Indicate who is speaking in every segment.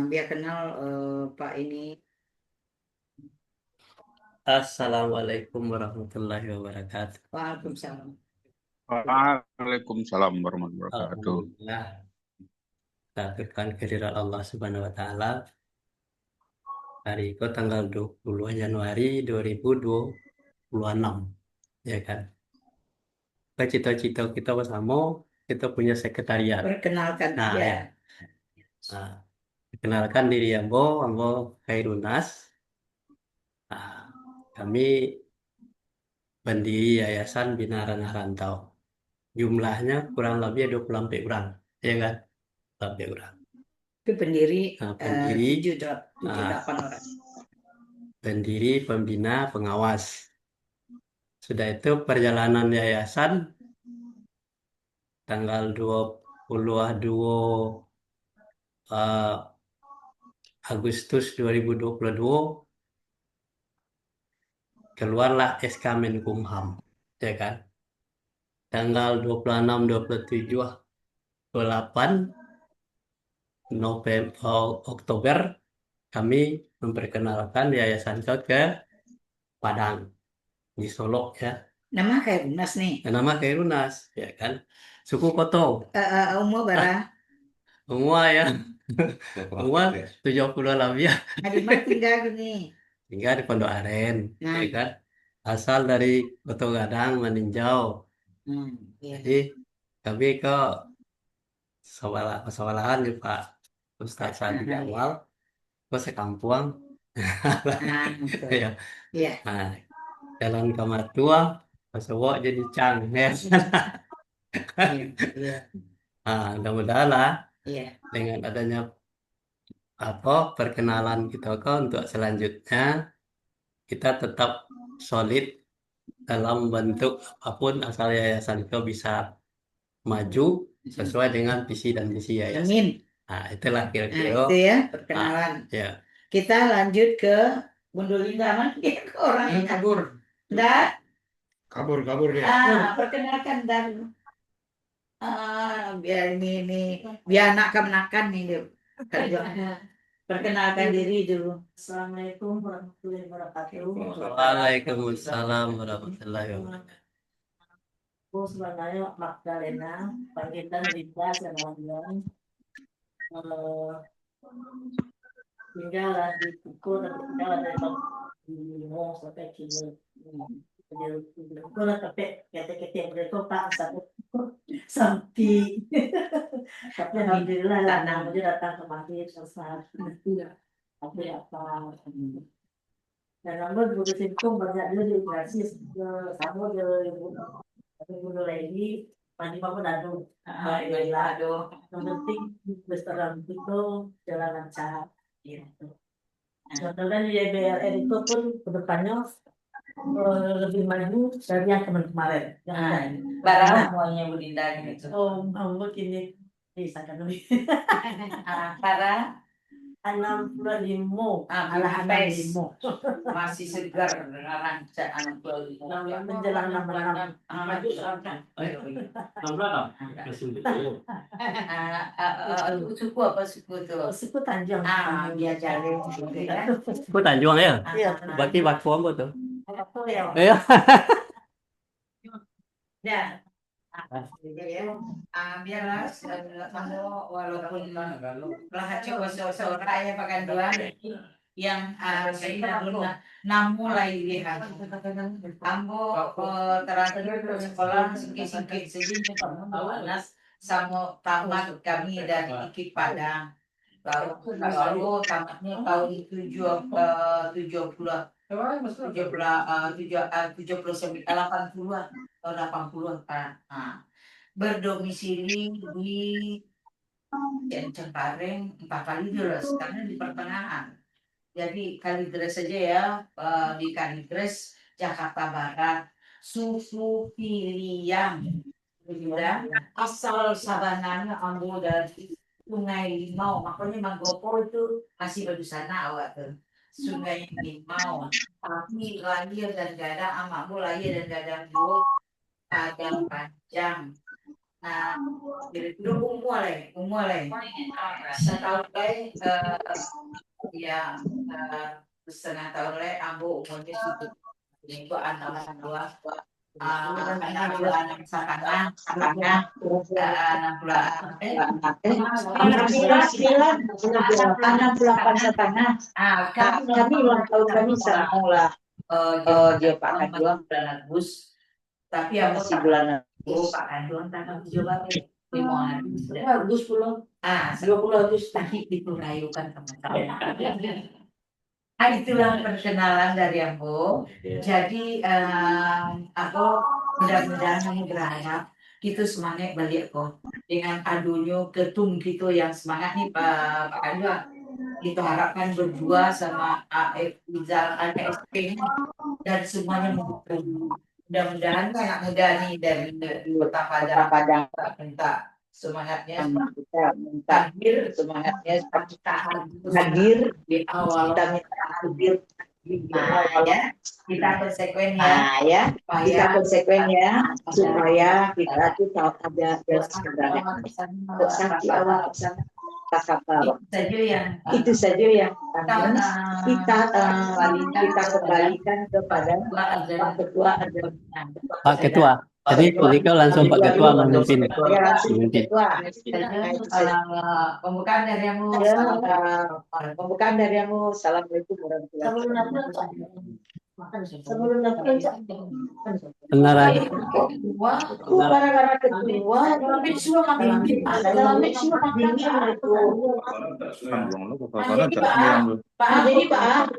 Speaker 1: biar kenal Pak ini.
Speaker 2: Assalamualaikum warahmatullahi wabarakatuh.
Speaker 1: Waalaikumsalam.
Speaker 3: Waalaikumsalam warahmatullahi wabarakatuh.
Speaker 2: Alhamdulillah, kita aturkan kehadirat Allah Subhanahu wa Ta'ala. Hari itu tanggal 20 Januari 2026, ya kan? Cita-cita kita bersama, kita punya sekretariat.
Speaker 1: Perkenalkan
Speaker 2: Nah,
Speaker 1: ya.
Speaker 2: ya. Nah, perkenalkan diri Ambo Khairunas. Nah, kami pendiri Yayasan Bina Ranah Rantau. Jumlahnya kurang lebih 20 orang, ya kan? 20 orang.
Speaker 1: Itu pendiri
Speaker 2: Nah, pendiri,
Speaker 1: 7-8 orang.
Speaker 2: pendiri, pembina, pengawas. Sudah itu perjalanan yayasan tanggal 22 Agustus 2022 keluarlah SK Menkumham, ya kan? Tanggal 26, 27, 28 Oktober kami memperkenalkan yayasan ke Padang di Solo, ya.
Speaker 1: Nama kayak Bunas nih.
Speaker 2: Nama Kairunas, ya kan? Suku Koto,
Speaker 1: Umur berapa?
Speaker 2: semua ya. Semua 70 lebih ya.
Speaker 1: Di mana tinggal gini?
Speaker 2: Tinggal di Pondok Aren, ya
Speaker 1: Nah,
Speaker 2: kan? Asal dari Koto Gadang, Meninjau.
Speaker 1: iya.
Speaker 2: Jadi kami ke sawalahan nih Pak Ustaz Sadi awal, ke sekampung.
Speaker 1: Betul.
Speaker 2: Ya.
Speaker 1: Iya.
Speaker 2: Nah, jalan ke Matua, pas jadi Cang, ya.
Speaker 1: Iya.
Speaker 2: Nah, mudah-mudahan lah
Speaker 1: Iya.
Speaker 2: dengan adanya perkenalan kita kok untuk selanjutnya kita tetap solid dalam bentuk apapun asal yayasan itu bisa maju sesuai dengan visi dan misi yayasan.
Speaker 1: Amin.
Speaker 2: Nah, itulah
Speaker 1: Nah,
Speaker 2: kira-kira.
Speaker 1: itu ya perkenalan.
Speaker 2: Ya.
Speaker 1: Kita lanjut ke Bunda Linda, mana dia ke orang
Speaker 3: Kabur.
Speaker 1: Nggak,
Speaker 3: Kabur dia.
Speaker 1: perkenalkan dan biar ini biar anak kemenakan nih dia. Perkenalkan diri dulu.
Speaker 4: Assalamualaikum warahmatullahi wabarakatuh.
Speaker 2: Waalaikumsalam warahmatullahi wabarakatuh.
Speaker 4: Aku sebenarnya Magdalena, panggilan Rita Selamat. Tinggal di Tuku dan tinggal dari Limo sampai kini. Aku lah tapi kete-kete mereka Pak satu sampai. Tapi alhamdulillah lah namanya datang kemari selesai. Tapi apa? Dan nomor guru simptom banyak dia di gratis sama dia guru lagi mandi apa dadu aduh yang penting restoran itu jalan lancar gitu. Contohnya di DBRN itu pun kedepannya lebih maju dari yang kemarin.
Speaker 1: Barang semuanya Budinda gitu.
Speaker 4: Begini bisa kan lebih.
Speaker 1: Para
Speaker 4: 65
Speaker 1: masih segar dengan rancak 65
Speaker 4: menjelang 66
Speaker 1: maju sekarang. Suku apa suku tuh?
Speaker 4: suku Tanjung.
Speaker 1: Dia cari
Speaker 2: Ku Tanjung ya?
Speaker 4: Iya.
Speaker 2: Berarti waktu apa tuh?
Speaker 4: Apa ya?
Speaker 2: Iya.
Speaker 1: Ya. Biarlah kamu walaupun lahacu seorang ya pakanduan yang saya namu lagi lihat ambo terakhir sekolah singkit sejin panas sama tamat kami dari Ikip Padang lalu tamatnya tahun 80-an tahun 80-an kan. Berdomisili di Cengkareng 4 kali karena di pertengahan. Jadi Kalideres saja ya, di Kalideres Jakarta Barat, susu Piliang, asal sabananya ambil dari Sungai Limau, makanya Manggopo itu masih di sana awak tuh. Sungai Limau, tapi lahir dan gada amamu lahir dan gada dulu Padang Panjang. Nah, itu umur saya tahu ya setengah tahun ambo umurnya sudah itu anak dua anak sakana anak bulan
Speaker 4: 68 setengah. Kami ulang tahun kami sama lah.
Speaker 1: dia Pak Kajuang bulan Agustus tapi yang
Speaker 4: Masih bulan
Speaker 1: Pak Kajuang tanggal 17 lima
Speaker 4: Agustus pulang. 20 Agustus.
Speaker 1: tadi diturayukan teman-teman. Itulah perkenalan dari aku. Jadi aku mudah-mudahan kami berharap gitu semangat balik kok dengan adunya ketum gitu yang semangat nih Pak Kajuang. Kita harapkan berdua sama AF Rizal AKSP dan semuanya mendukung. Mudah-mudahan anak muda nih dari Kota Padang minta semangatnya hadir semangatnya hadir di awal kita minta hadir ya kita konsekuen ya kita konsekuen ya supaya kita tuh tahu ada sebenarnya saksi awal sana itu saja yang kita kembalikan kepada Pak Ketua
Speaker 2: Pak Ketua. Jadi beliau langsung Pak Ketua memimpin.
Speaker 1: Pembukaan dari kamu.
Speaker 4: Pembukaan dari kamu. Assalamualaikum warahmatullahi wabarakatuh. Sebelum
Speaker 2: Beneran.
Speaker 4: Gara-gara kedua, tapi semua makin Pak, jadi Pak,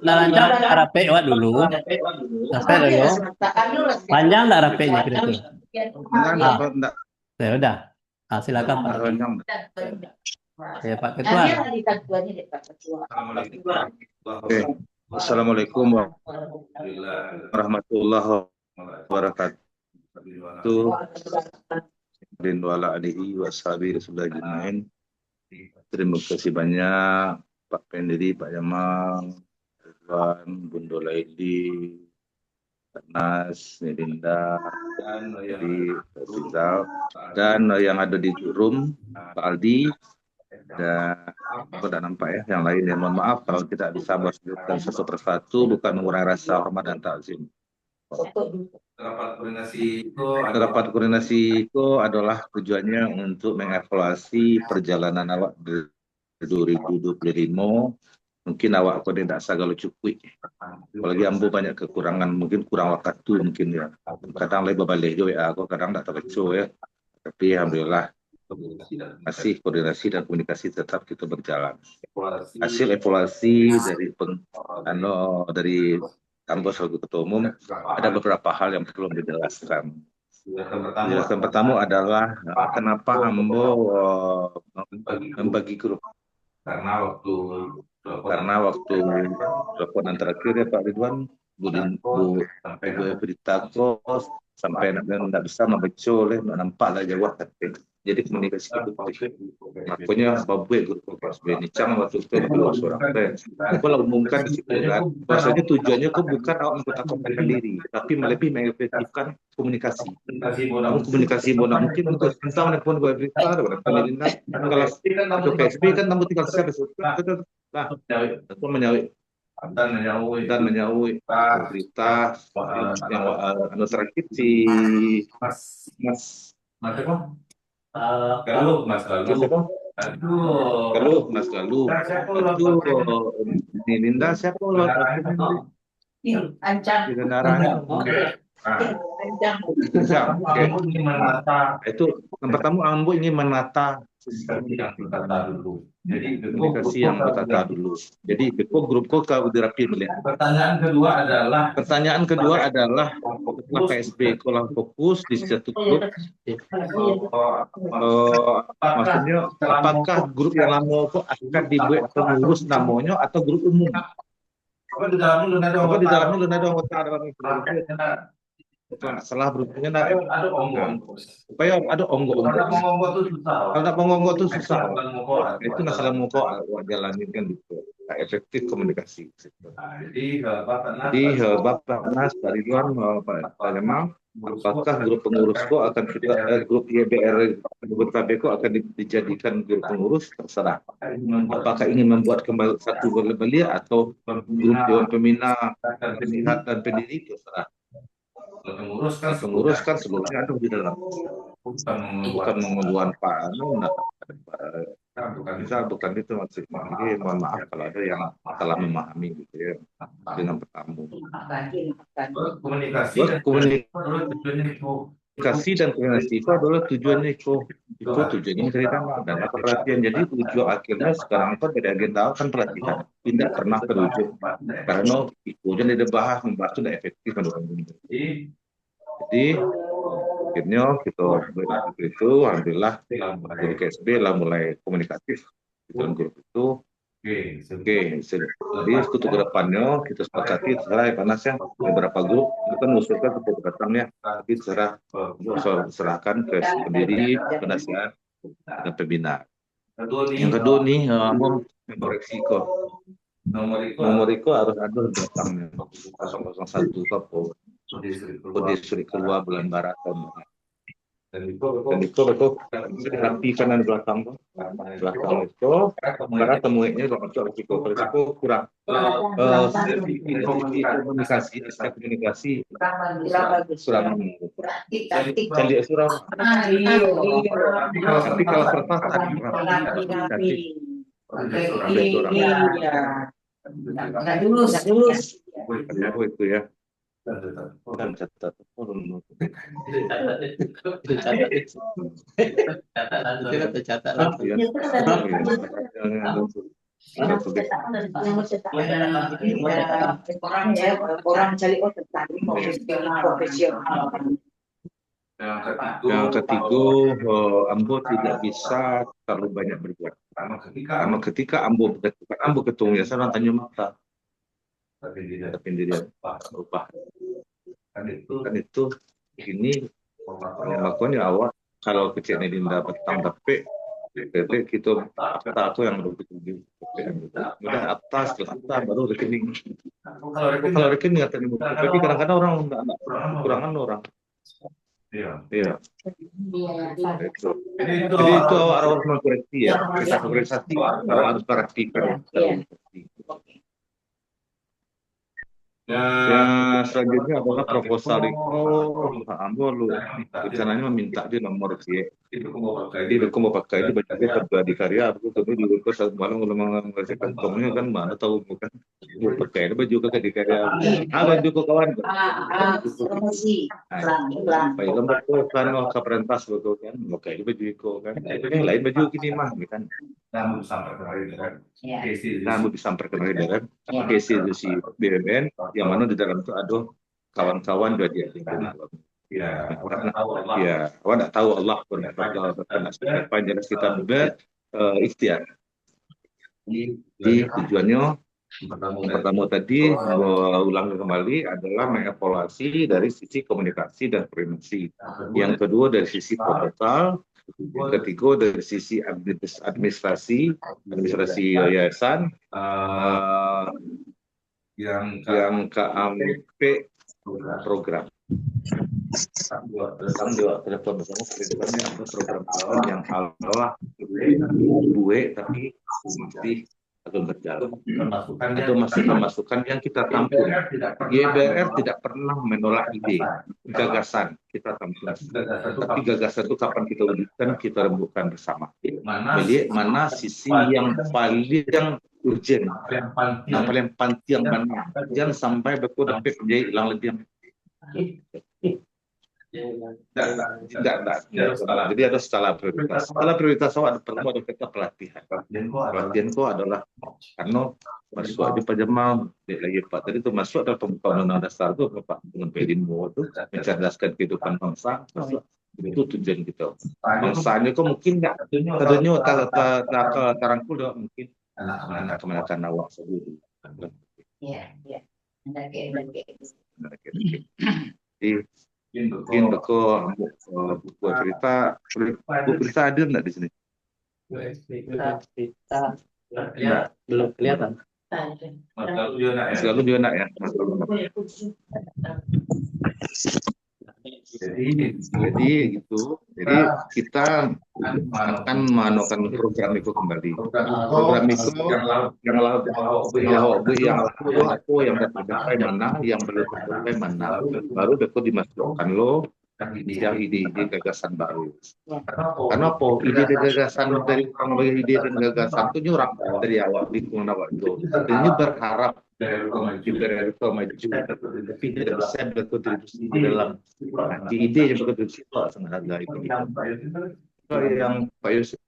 Speaker 2: narancak rapi wak dulu. Sampai dulu. Panjang enggak rapinya kira-kira? Ya udah. Silakan Pak. Ya Pak Ketua.
Speaker 3: Oke. Assalamualaikum warahmatullahi wabarakatuh. Terima kasih banyak Pak Pendiri, Pak Yamal, Ridwan, Bundo Laili, Pak Nas, Nilinda, dan Rizal, dan yang ada di room, Pak Aldi, dan aku tidak nampak ya, yang lain ya, mohon maaf kalau tidak bisa menyebutkan satu persatu, bukan mengurangi rasa hormat dan takzim. Rapat koordinasi itu adalah tujuannya untuk mengevaluasi perjalanan awak dari 2025. Mungkin awak kau tidak sagalo cukup. Apalagi ambo banyak kekurangan, mungkin kurang waktu mungkin ya. Kadang lebih balik juga aku kadang tak terkecoh ya. Tapi alhamdulillah masih koordinasi dan komunikasi tetap kita berjalan. Hasil evaluasi dari Ambo selaku Ketua Umum ada beberapa hal yang perlu dijelaskan. Penjelasan pertama adalah kenapa Ambo membagi grup. Karena waktu laporan terakhir ya Pak Ridwan, Bu Berita kos sampai tidak bisa membaca oleh nampaklah jauh tapi jadi komunikasi itu makanya babuek grup PSB ini cang waktu itu dua seorang aku lah umumkan di situ kan bahasanya tujuannya kok bukan awak mengkotakkan diri tapi lebih mengefektifkan komunikasi bola mungkin untuk tentang pun gue berita kalau PSB kan tamu tinggal saya nah aku menyawit dan menyawit berita yang terakhir si Mas Galuh ini Linda siapa lo
Speaker 1: Ancang
Speaker 3: itu yang pertama Ambo ingin menata komunikasi yang tertata dulu. Jadi grup kok udah rapi melihat. Pertanyaan kedua adalah setelah PSB kurang fokus di satu grup. Maksudnya apakah grup yang lama kok akan dibuat pengurus namanya atau grup umum? Apa di dalamnya lu ada anggota dalam itu? Itu salah berikutnya nah,
Speaker 5: Ada
Speaker 3: supaya ada onggok-onggok. Kalau nak onggok tuh susah. Itu
Speaker 5: Nah,
Speaker 3: masalah mau kok jalanin kan gitu. Nggak efektif komunikasi. Jadi Bapak Nas dari luar Pak Jamal, apakah grup pengurusku akan kita grup YBR grup KBK akan dijadikan grup pengurus terserah. Apakah ingin membuat kembali satu belia atau grup Dewan Pembina Penasihat dan pendiri terserah. Pengurus kan seluruhnya ada di dalam. Bukan mengeluarkan Pak Anu, bukan itu maksudnya. Jadi mohon maaf kalau ada yang salah memahami gitu ya dengan pertamu.
Speaker 5: komunikasi
Speaker 3: Komunikasi dan koordinasi itu adalah tujuannya itu tujuannya cerita dan apa pelatihan. Jadi tujuan akhirnya sekarang itu pada agenda kan pelatihan tidak pernah terwujud karena tujuan tidak membahas sudah efektif menurut. Jadi akhirnya kita itu alhamdulillah dari KSB lah mulai komunikatif di dalam grup itu. Oke, jadi untuk ke depannya kita sepakati terserah panas ya beberapa grup kita mengusulkan untuk datangnya tapi serahkan ke pendiri penasihat dan pembina. Yang kedua nih koreksi kok nomor itu harus ada datangnya 001 kapo kode keluar bulan barat dan itu betul bisa dihati kanan belakang itu karena temuinya risiko kurang komunikasi kurang cantik surau tapi kalau kertas
Speaker 1: nggak dulu
Speaker 3: itu ya dan catat
Speaker 1: orang cari profesional.
Speaker 3: Yang ketiga, Ambo tidak bisa terlalu banyak berbuat. Karena ketika Ambo ketemu ya, saya tanya mata. Tapi dia berubah. Kan itu ini makanya awal kalau kecilnya dinda petang tapi kita kata aku yang begitu kemudian atas baru rekening. Kalau rekening nggak terima, tapi kadang-kadang orang nggak kekurangan orang. Iya. Jadi itu awal harus mengkoreksi ya. Kita koreksi harus perhatikan. Yang selanjutnya adalah proposal itu Ambo lu rencananya meminta dia nomor dia jadi aku mau pakai itu banyak terjadi karya aku tapi di luar saat malam kalau mengerjakan komnya kan mana tahu bukan pakai itu baju ke di karya baju ke kawan baik lembut tuh kan ke perentas betul kan pakai itu baju kan yang lain baju gini mah kan namun disampaikan oleh daerah KC itu si BUMN yang mana di dalam itu ada kawan-kawan juga dia awak tak tahu Allah pun apa jelas kita berikhtiar di tujuannya pertama tadi ulang kembali adalah mengevaluasi dari sisi komunikasi dan koordinasi yang kedua dari sisi proposal yang ketiga dari sisi administrasi yayasan yang KAMP program telepon bersama program yang Allah tapi masih akan berjalan atau masukan yang kita tampung. YBR tidak pernah menolak ide gagasan kita tampung, tapi gagasan itu kapan kita wujudkan kita rembukan bersama. Jadi mana sisi yang paling urgent, yang paling penting mana, jangan sampai betul dapat menjadi hilang lagi yang tidak. Jadi ada skala prioritas. Skala prioritas ada pertama ada kita pelatihan. Pelatihan itu adalah karena masuk aja Pak Jamal lagi Pak tadi itu masuk adalah pembukaan undang dasar itu Pak dengan Pedinmo itu mencerdaskan kehidupan bangsa. Itu tujuan kita. Bangsanya kok mungkin nggak tadinya tarangkul mungkin kemenakan awak sendiri. Iya. Jadi Mungkin Beko buku cerita, buku cerita hadir nggak di sini?
Speaker 2: Kita belum kelihatan.
Speaker 3: Selalu dia nak ya. Jadi gitu. Jadi kita akan mengadakan program itu kembali. Program itu yang yang tercapai mana, yang belum tercapai mana. Baru Beko dimasukkan lo yang ide-ide gagasan baru. Karena apa? Ide dan gagasan dari orang bagi ide dan gagasan itu nyurap dari awal di awal itu. Dan ini berharap dari maju, tapi tidak bisa berkontribusi di dalam di ide yang berkontribusi itu sangat harga itu. Yang Pak Yusuf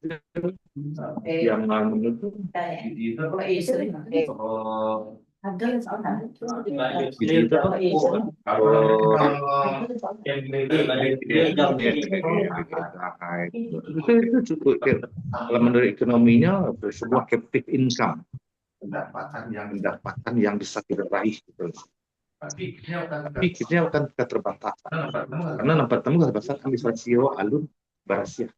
Speaker 3: yang menurut itu cukup kalau menurut ekonominya sebuah captive income, pendapatan yang bisa kita raih gitu. Tapi kita akan keterbatasan karena nampak temu keterbatasan bisa sio alun barasia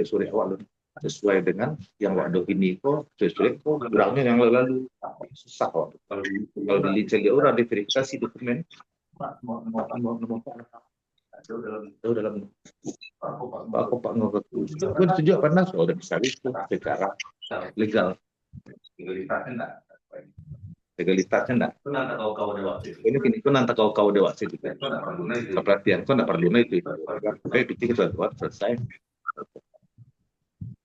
Speaker 3: sore awal sesuai dengan yang waktu ini kok sesuai kok kurangnya yang lalu susah kok kalau dilihat orang diverifikasi dokumen dalam aku Pak Ngogot gue setuju karena sudah bisa itu secara legal legalitasnya enggak ini kau nanti kau dewasa juga perhatian kau enggak perlu itu tapi kita buat selesai.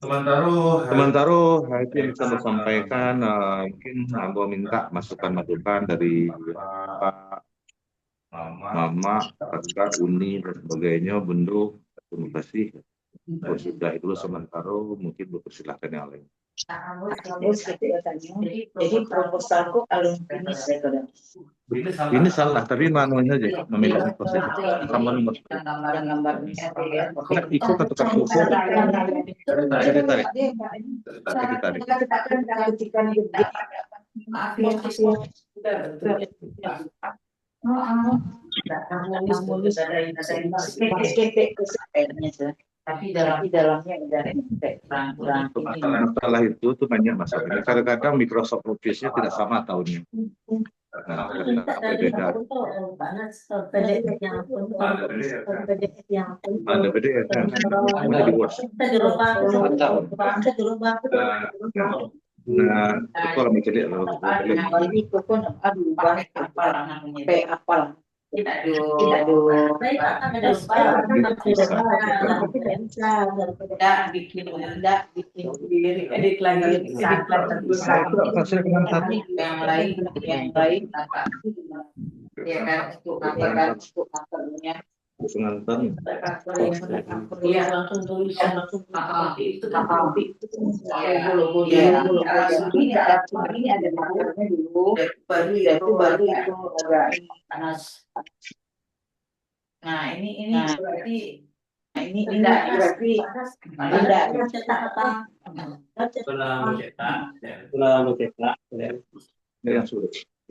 Speaker 3: Sementara itu yang bisa saya sampaikan mungkin Abo minta masukan dari Pak Mama, Kakak, Uni dan sebagainya, Benduk, terima kasih. Sudah itu sementara mungkin berpersilahkan yang lain.
Speaker 1: Jadi proposalku alun finish
Speaker 3: Ini salah, tapi manualnya aja memilih proses sama nomor. Ikut atau kartu? Ditarik.
Speaker 1: Tapi dalamnya udah
Speaker 3: masalah itu tuh banyak masalahnya. Kadang-kadang Microsoft Office-nya tidak sama tahunnya. Nah, beda. Ada PDF kan? Ada di Word. Nah, itu kalau mencari
Speaker 1: itu pun aduh banyak apa tidak bikin diri edit lagi yang lain ya kan untuk akarnya
Speaker 3: pengantar
Speaker 1: ya langsung tulisan langsung itu ini ada makarnya dulu baru itu agak panas. Nah ini berarti tidak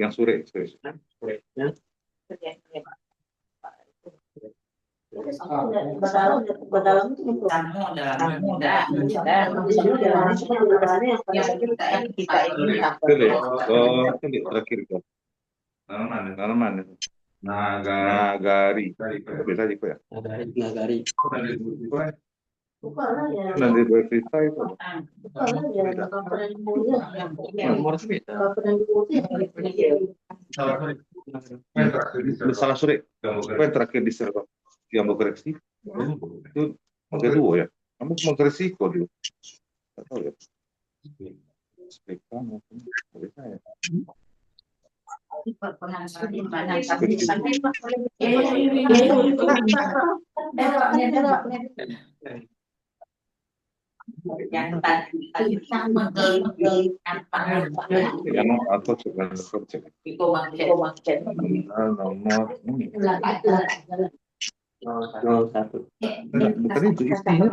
Speaker 3: yang sore
Speaker 1: Badalam itu kita ini
Speaker 3: terakhir tanaman nagari bisa juga ya
Speaker 2: Nagari.
Speaker 3: nanti bercerita itu salah sore apa yang terakhir di server yang mau koreksi itu pakai dua ya kamu mau koreksi kok dulu atau ya spekam ya
Speaker 1: yang tadi
Speaker 3: yang atau sebenarnya
Speaker 1: itu maksudnya
Speaker 3: nomor bukan itu istinya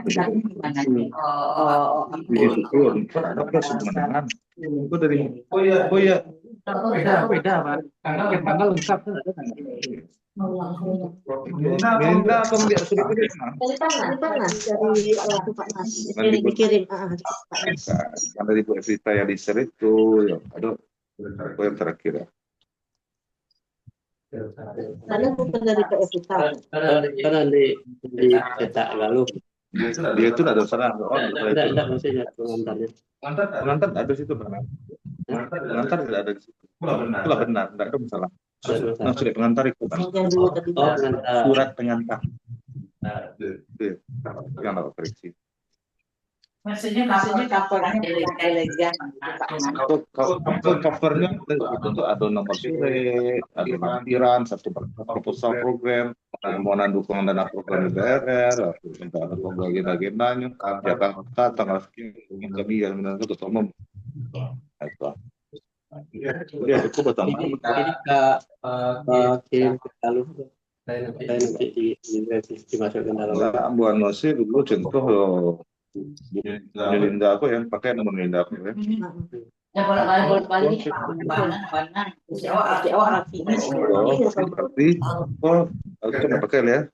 Speaker 3: ada sebenarnya itu dari oh ya beda Pak karena tanggal lengkap Minta atau biar sudah kirim?
Speaker 4: Dari Panas, dari Pak Mas. Dikirim, Pak Mas.
Speaker 3: Kan dari Bu Evita yang di-share itu, ya, aduh, itu yang terakhir ya.
Speaker 4: Karena bukan dari Pak Evita.
Speaker 2: Karena di cetak lalu
Speaker 3: Dia itu ada salah. Oh,
Speaker 2: ada maksudnya pengantarnya.
Speaker 3: pengantar ada di situ benar. Pengantar tidak ada di situ. Itulah benar, tidak ada masalah. Nah, sudah pengantar itu kan.
Speaker 4: Yang dulu tadi.
Speaker 2: Oh, pengantar.
Speaker 3: Surat pengantar. Itu yang dapat koreksi.
Speaker 1: Maksudnya covernya elegan.
Speaker 3: Covernya itu tuh ada nomor surat, ada lampiran, satu proposal program, permohonan dukungan dana program DPR, ada agenda-agendanya, Jakarta tanggal sekian, kami yang menentukan ketua umum. Itu. Ya, itu betul.
Speaker 2: Ini kirim ke lalu. Saya nanti dimasukkan dalam.
Speaker 3: Nah, Bu Anosi dulu contoh Linda aku yang pakai nomor Linda aku ya.
Speaker 1: Ya bolak-balik mana
Speaker 3: Berarti aku cuma pakai ya.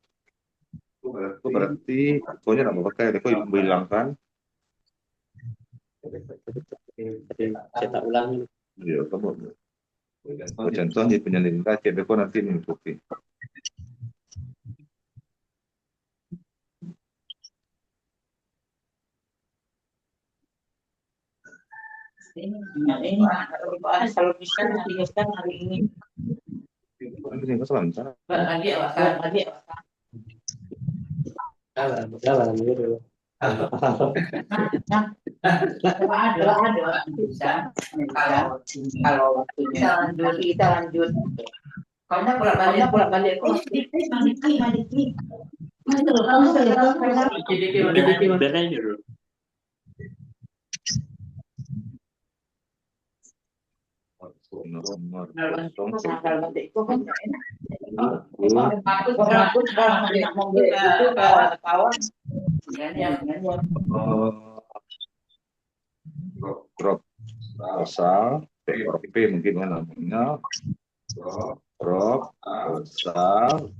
Speaker 3: Itu berarti pokoknya nggak mau pakai, aku hilangkan.
Speaker 2: Cetak ulang.
Speaker 3: Iya, kamu. Contohnya punya Linda, cek nanti mengikuti.
Speaker 1: ini kalau bisa dijelaskan hari ini.
Speaker 3: Ini keselancar.
Speaker 2: Jalan gitu.
Speaker 1: Ada bisa kalau waktunya kita lanjut. Karena bolak-balik
Speaker 3: Nomor drop asal P mungkin namanya drop asal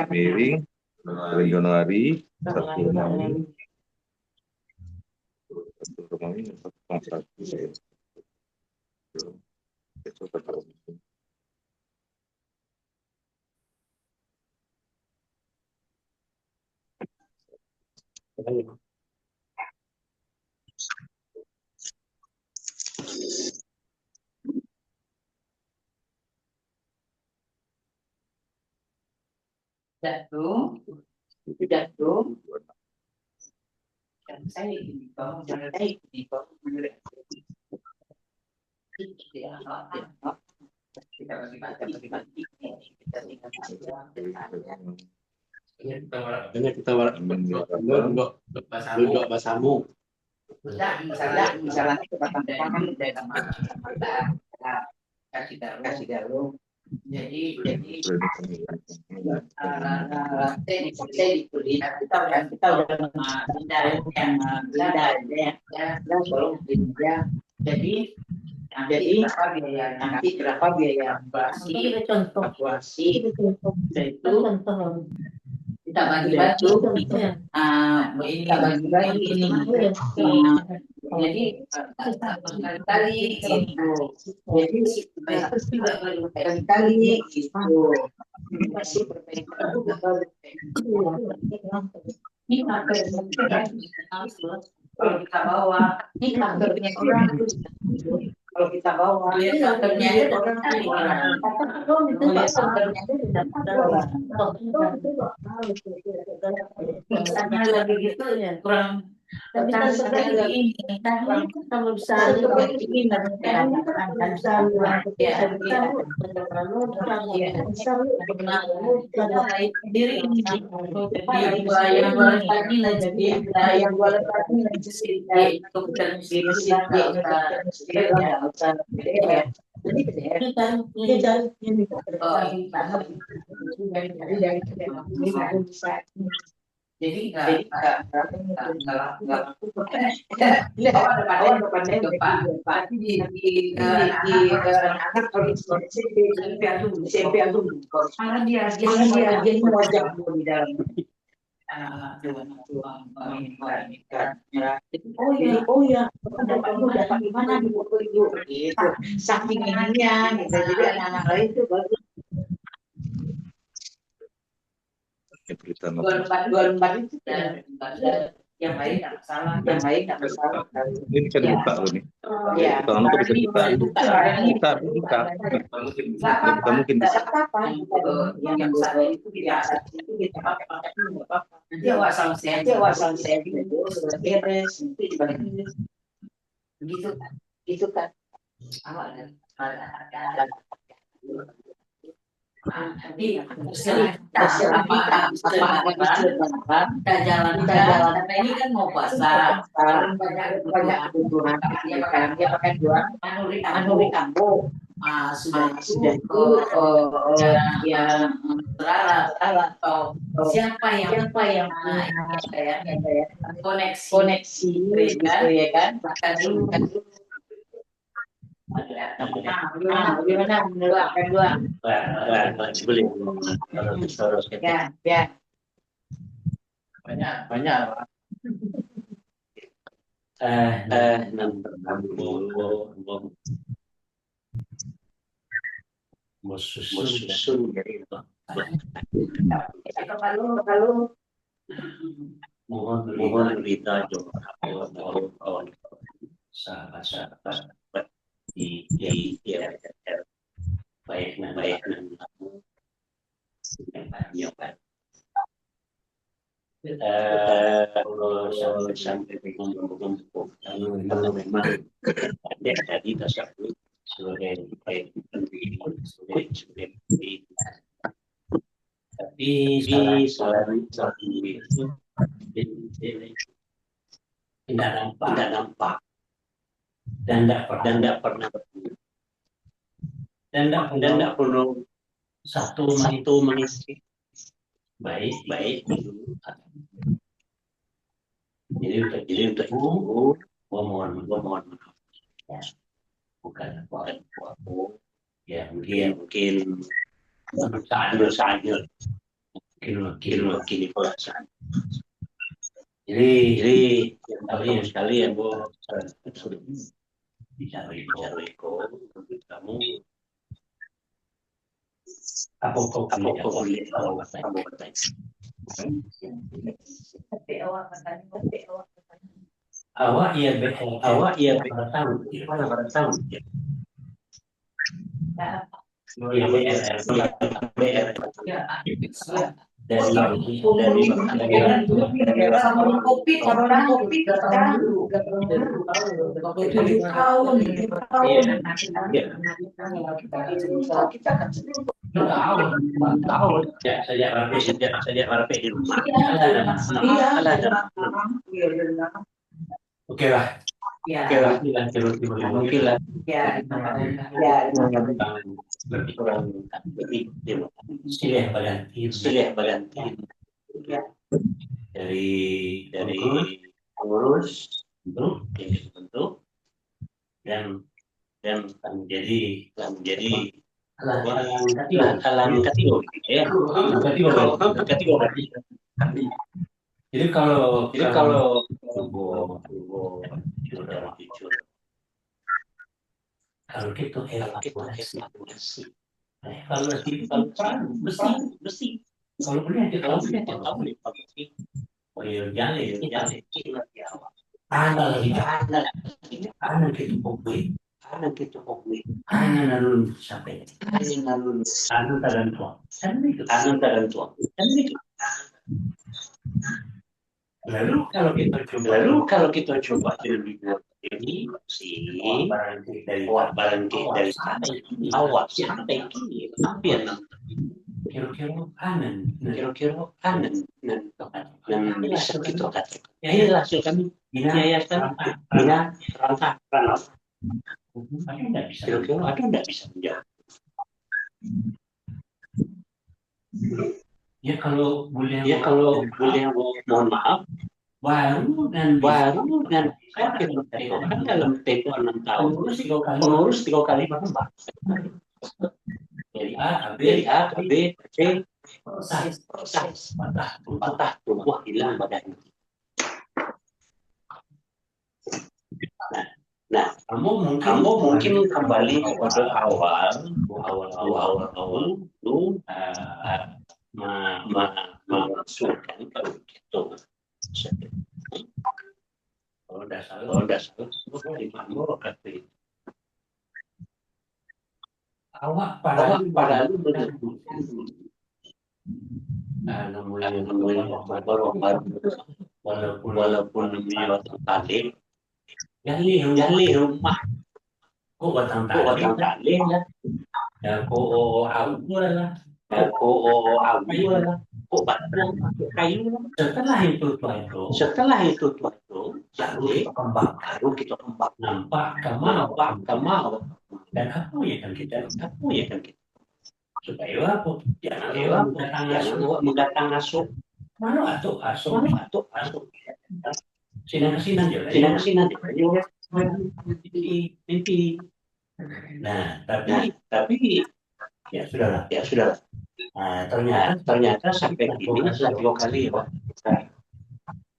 Speaker 3: miring Januari 1 Mei 1,1
Speaker 1: jatuh. Saya di bawah, kita
Speaker 2: duduk basamu.
Speaker 1: Misalnya kasih dalu. Jadi saya dikulit kita udah yang jadi nanti berapa biaya evakuasi itu kita bagi-bagi kita bagi-bagi ini jadi kali jadi kali gitu masih perbaikan ini kalau kita bawa ini kantornya kurang kalau kita bawa kantornya orang lagi gitu ya kurang
Speaker 4: Tapi kan sebenarnya ini tadi kalau bisa ini kan bisa diri ini yang tadi jadi yang tadi itu
Speaker 1: jadi nggak awal depannya gempa tapi di anak kalau SMP aku karena dia wajah di dalam oh ya dapat di mana di buku itu gitu saking ininya gitu jadi anak-anak lain itu bagus
Speaker 3: berita
Speaker 1: 24 itu yang lain nggak masalah
Speaker 3: ini bisa dibuka loh nih.
Speaker 1: ya
Speaker 3: Kalau itu bisa dibuka. Kita mungkin bisa.
Speaker 1: apa yang besar itu biasa itu kita pakai nanti awal saya itu sudah beres nanti dibalik gitu kan awal ada nanti kita jalan karena ini kan mau puasa banyak kebutuhan dia pakai dua anu kampung sudah itu ya salah atau siapa yang koneksi gitu ya kan bahkan dulu gimana dua
Speaker 2: boleh
Speaker 1: ya
Speaker 2: banyak susun dari itu
Speaker 1: kalau
Speaker 2: mohon berita kawan sahabat di baik sampai karena memang ada tadi tersebut sebagai baik sebagai tapi selalu itu tidak nampak dan tidak pernah dan tidak perlu satu mengisi baik dulu. Jadi untuk itu mohon maaf ya. bukan aku ya mungkin sayur mungkin perasaan. Jadi yang sekali ya Bu bicara kamu apa kamu bertanya awak iya bertahun BR dari
Speaker 1: kopi kita kan
Speaker 2: tahu sejak RP di rumah oke lah mungkin lah lebih kurang silih berganti dari pengurus bentuk dan menjadi kategori. Jadi kalau jujur kalau gitu evaluasi mesti kalau punya kita tahu evaluasi jalan anak itu publik anak nalun sampai anak taran tua kan itu
Speaker 5: Lalu kalau kita coba lebih ini sih barang dari awal sampai kini hampir kira-kira kanan dan bisa kita katakan inilah hasil kami yayasan bina rangka ranau kira-kira ada tidak bisa menjawab ya kalau boleh mohon maaf baru dan saya kan dalam tempo 6 tahun pengurus 3 kali berubah dari A ke B ke C proses patah tumbuh hilang badannya. Nah, kamu mungkin kembali kepada awal itu mengusulkan kalau gitu. Kalau dasar di mana kata awak pada lu baru walaupun namanya tadi gali rumah kok batang tali ya kok abu lah kok batang kayu setelah itu baru kita kembang nampak kemau dan apa ya kan kita supaya apa jangan mendatang masuk mana atau sinan mimpi. Nah, tapi ya sudahlah. Nah, ternyata sampai ini sudah 2 kali ya, Pak.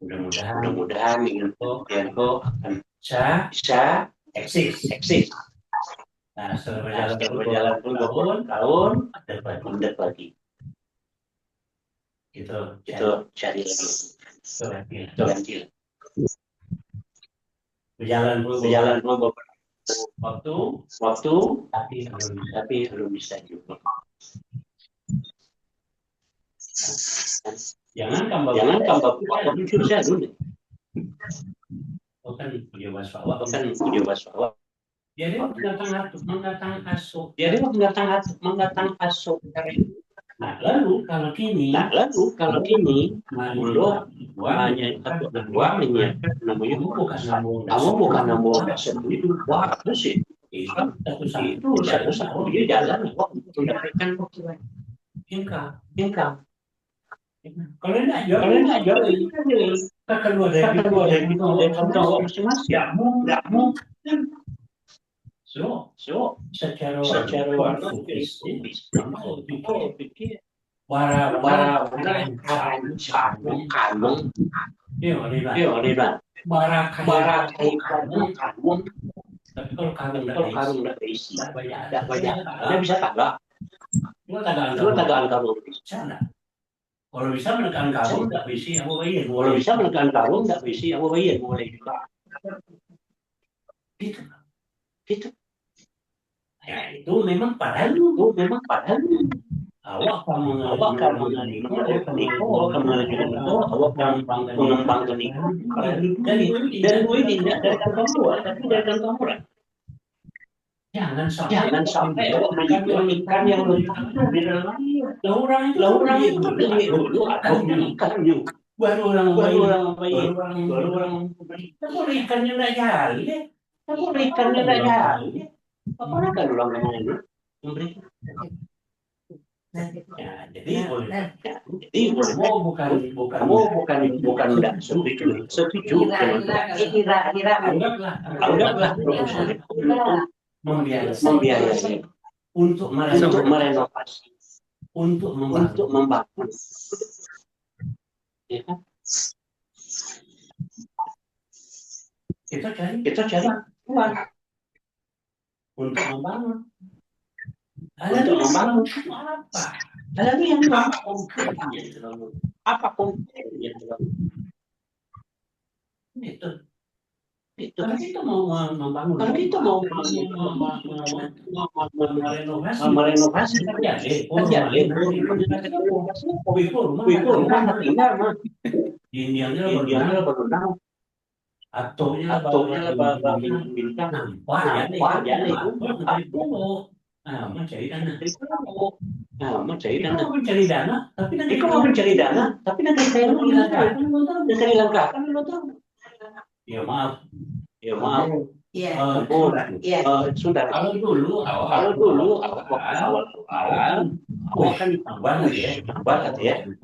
Speaker 5: Mudah-mudahan Yanko akan bisa eksis. Nah, setelah berjalan tahun dapat lagi. Itu cari lagi. Berjalan beberapa waktu tapi belum bisa juga. Jangan tambah jujur saja dulu. Bukan video waswa. Jadi mendatang asuh. Nah, lalu kalau kini Mulo hanya satu dua menyiapkan namanya bukan nambung dasar itu apa sih? Itu satu dia jalan waktu mendapatkan income. Kalau tidak jual keluar dari itu masing-masing. Ya mau. So, secara pikir bara kalung bara kalung tapi kalau kalung tidak terisi banyak ada bisa tagak kalung sana kalau bisa menekan kalung tidak bisa aku bayar boleh juga gitu. Ya itu memang padahal awak mengatakan mengembangkan itu dan gue tidak dari kantong tua tapi dari kantong orang. Jangan sampai awak mengikan yang lebih di dalam air. Orang itu beli dulu atau ikan juga. Baru orang beli. Tapi ikannya tidak jadi. Apa kan orang ini memberi? Ya, jadi mau bukan tidak setuju. Anggaplah membiayai untuk merenovasi, untuk membangun. Ya kan? Kita cari uang untuk membangun. Apa? Lalu yang apa konkretnya? Itu kalau kita mau membangun, kalau kita mau merenovasi kan jadi Indiannya baru tahu. Atonya lah bintang. Nampak jadi itu. Nah, mencari dana. Itu mau mencari dana, tapi nanti saya dari langkah kan lo tahu. Ya maaf.
Speaker 1: Iya.
Speaker 5: Sudah. Kalau dulu awal awal kan tambah ya.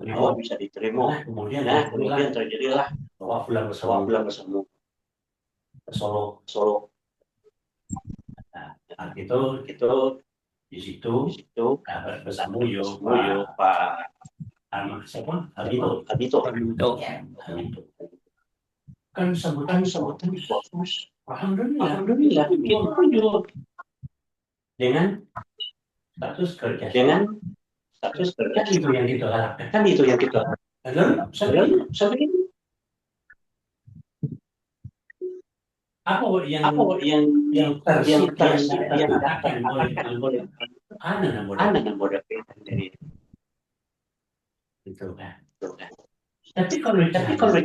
Speaker 5: Awal bisa diterima. Kemudian terjadilah bahwa pulang bersama ke Solo. Nah, itu di situ bersama Pak siapa? Habito.
Speaker 1: Iya.
Speaker 5: Kan sebutan bagus. Alhamdulillah itu juga dengan status kerja. Itu yang kita harapkan. Kan itu yang kita harapkan. Sampai ini apa yang terciptakan oleh anak modal dari itu kan. Tapi kalau cari gua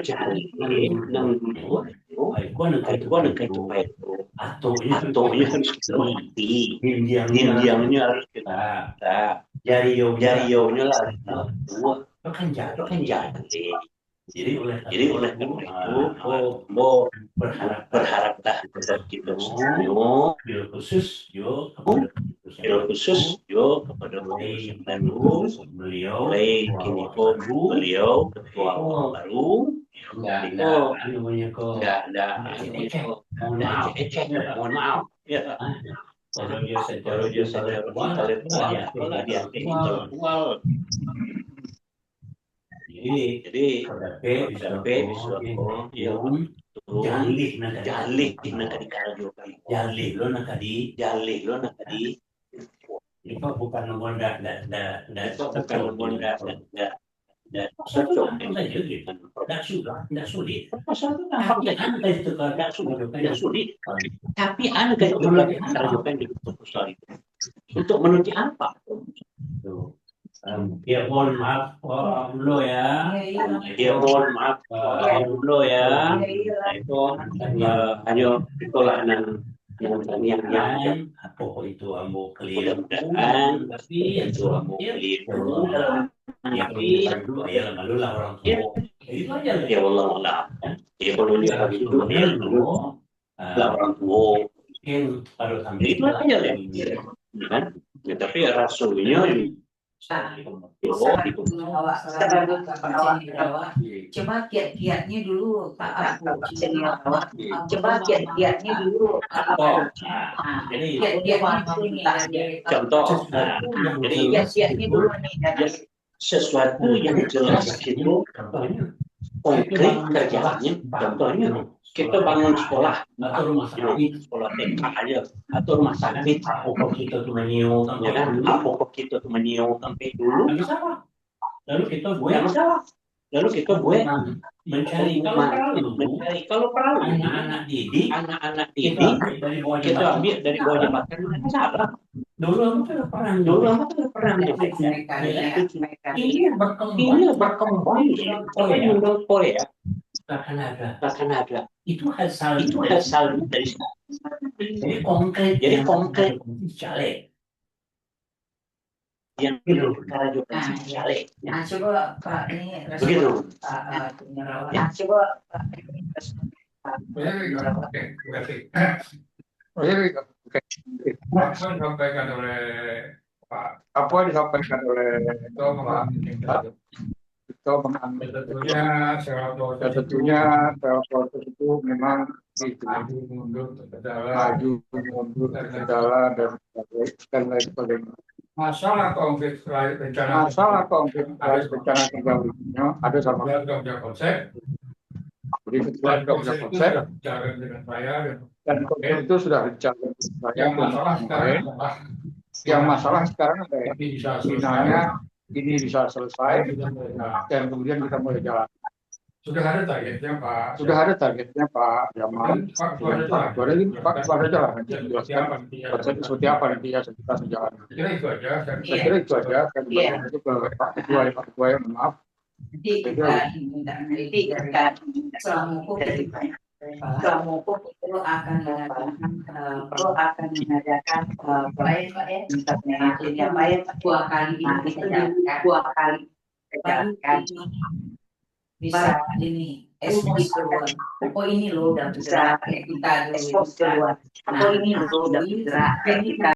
Speaker 5: nak itu baik atonya harus kita mati, diamnya harus kita jari-jarinya lah itu kan jadi. Jadi oleh itu mau berharap dah kita semua bil khusus kepada beliau ketua baru mohon maaf ya kalau dia secara intelektual jadi sampai yang jalih nakadi jalih lo nakadi itu bukan nombor cocok tidak sulit tapi anda itu karyokan di proposal itu untuk menuju apa? Ya mohon maaf dulu ya. Mohon maaf dulu ya. Itu hanya itulah yang apa itu ambo keliru dan tapi itu ambo keliru tapi ya malu lah orang tua. Itu aja ya Allah. Ya kalau dia begitu lah orang tua. Mungkin pada sambil itu aja kan. Tapi rasulnya
Speaker 1: Coba kiat-kiatnya dulu Pak Abu. Coba kiat-kiatnya dulu Pak Abu.
Speaker 5: Contoh, jadi
Speaker 1: Kiat-kiatnya dulu nih.
Speaker 5: sesuatu yang jelas itu konkret kerjaannya. Contohnya kita bangun sekolah atau rumah sakit, sekolah TK aja atau rumah sakit, apa kita tuh menyiung, ya kan? Apa kita tuh menyiung sampai dulu? Lalu kita buat mencari kalau perlu anak-anak didik kita ambil dari bawah jembatan salah. Dulu apa perang ini berkembang menurut Korea akan ada itu asal dari jadi konkret caleg yang perkara juga caleg.
Speaker 1: Nah, coba Pak ini
Speaker 5: begitu.
Speaker 1: Coba Pak ini
Speaker 6: apa yang disampaikan oleh itu mengambil tentunya proses itu memang maju mundur terkendala dan lain sebagainya. Masalah konkret bencana kendalinya ada sama konsep. Jadi ketua konsep dan konsep itu sudah dijalankan saya yang masalah sekarang ada finalnya ini bisa selesai dan kemudian kita mulai jalan. Sudah ada targetnya Pak Jamal. Pak kepada jalan menjelaskan konsep seperti apa nanti ya kita sejalan. Saya kira itu aja. Saya kembali itu ke Pak Ketua yang maaf.
Speaker 1: Nanti kita minta setelah mukul itu akan mengadakan baik Pak ya, artinya baik 2 kali ini kita bisa ini expose keluar. Oh ini loh udah bergerak kita dulu. Nah, ini loh udah bergerak.